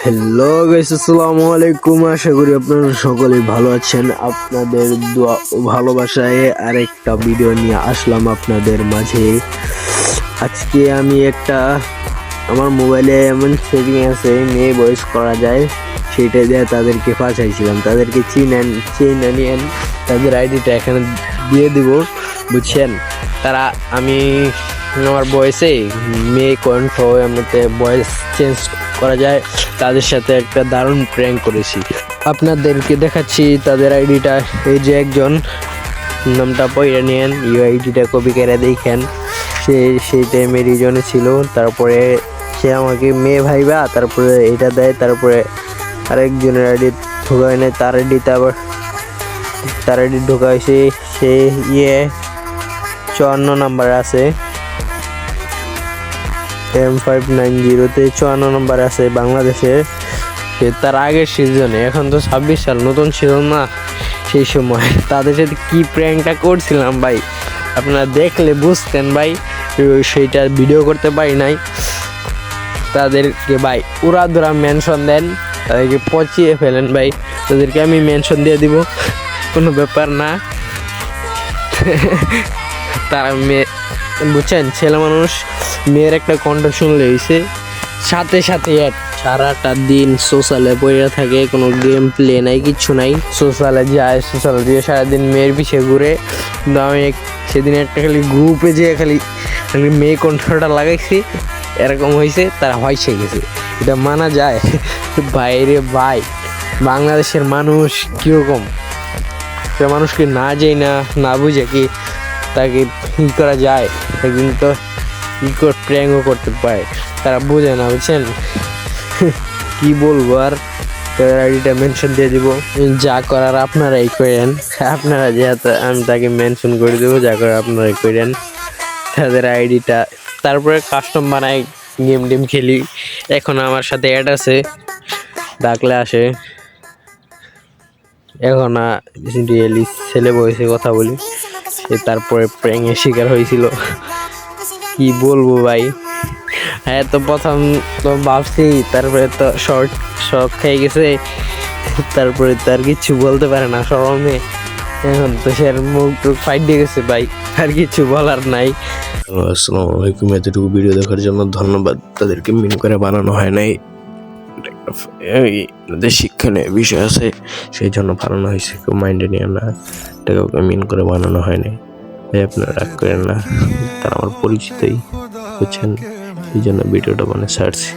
Hello guys, আসসালামু আলাইকুম। আশা করি আপনারা সকলেই ভালো আছেন। আপনাদের দোয়া ও ভালোবাসায় আরেকটা ভিডিও নিয়ে আসলাম আপনাদের মাঝে। আজকে আমি আমার মোবাইলে এমন সেটিং আছে, মেয়ে ভয়েস করা যায়, সেটা দিয়ে তাদেরকে পাঠাইছিলাম। তাদেরকে চিনেন তাদের আইডিটা এখানে দিয়ে দিব, বুঝছেন? আমি আমার বয়সে মেয়ে কণ্ঠ এমনিতে ভয়েস চেঞ্জ করা যায়, তাদের সাথে একটা দারুণ প্র্যাঙ্ক করেছি। আপনাদেরকে দেখাচ্ছি তাদের আইডিটা। এই যে একজন, নামটা পয়রা নিয়েন, আইডিটা কপি করে দেখেন। সেই টাইমে রিজনে ছিল, তারপরে সে আমাকে মেয়ে ভাইবা, তারপরে এটা দেয়, তারপরে আরেকজনের আইডি ঢোকায় নেয়, তার আইডি ঢোকাইছে। সে 54 নাম্বার আছে, M590-তে 54 নম্বর আছে বাংলাদেশে। তার আগের সিজনে, এখন তো 26 সাল, নতুন সিজন না। সেই সময় তাদের সাথে কি প্র্যাঙ্কটা করছিলাম ভাই, আপনারা দেখলে বুঝতেন ভাই। সেইটার ভিডিও করতে পারি নাই। তাদেরকে ভাই উড়াধুরা মেনশন দেন, তাদেরকে পচিয়ে ফেলেন ভাই। তাদেরকে আমি মেনশন দিয়ে দিব, কোনো ব্যাপার না। তারা বুঝছেন, ছেলে মানুষ মেয়ের একটা কণ্ঠ শুনলে হয়েছে, সাথে সাথে সারাটা দিন সোশ্যালে পড়ে থাকে, কোনো গেম প্লে নাই, কিচ্ছু নাই। সোশ্যালে দিয়ে সারাদিন মেয়ের পিছিয়ে ঘুরে। কিন্তু আমি সেদিন একটা খালি গ্রুপে যেয়ে খালি মেয়ে কণ্ঠটা লাগাইছি, এরকম হয়েছে, তারা হয়েছে গেছে। এটা মানা যায়? বাইরে ভাই, বাংলাদেশের মানুষ কীরকম, সে মানুষকে না যাই না বুঝে কি তাকে ই করা যায়, একদিন তো প্র্যাঙ্কও করতে পারে, তারা বোঝে না, বুঝছেন? কি বলবো আর। তাদের আইডিটা মেনশন দিয়ে দিব, যা করার আপনারাই করেন। আপনারা যেহেতু, আমি তাকে মেনশন করে দেবো, যা করার আপনারাই করেন তাদের আইডিটা। তারপরে কাস্টম বানাই, গেম খেলি। এখন আমার সাথে অ্যাড আছে, ডাকলে আসে। এখন রিয়েলি ছেলে বয়সে কথা বলি। তারপরে প্র্যাঙ্কের শিকার হয়েছিল, কি বলবো ভাই। হ্যাঁ, তো প্রথম তো ভাবছি, তারপরে তো শর্ট খেয়ে গেছে, তারপরে তো আর কিছু বলতে পারে না শরমে। এখন তো সে মুখ ফাইট দিয়ে গেছে ভাই, আর কিছু বলার নাই। আসসালামু আলাইকুম। এতটুকু ভিডিও দেখার জন্য ধন্যবাদ। তাদেরকে মিন করে বানানো হয় নাই, এদের শিক্ষণীয় বিষয় আছে, সেই জন্য বানানো হয়েছে। কেউ মাইন্ডে নিয়ে না, এটাকে মিন করে বানানো হয় নাই। আপনারা রাগ করেন না, তারা আমার পরিচিতই, বুঝছেন? এই জন্য ভিডিওটা ছাড়ছি।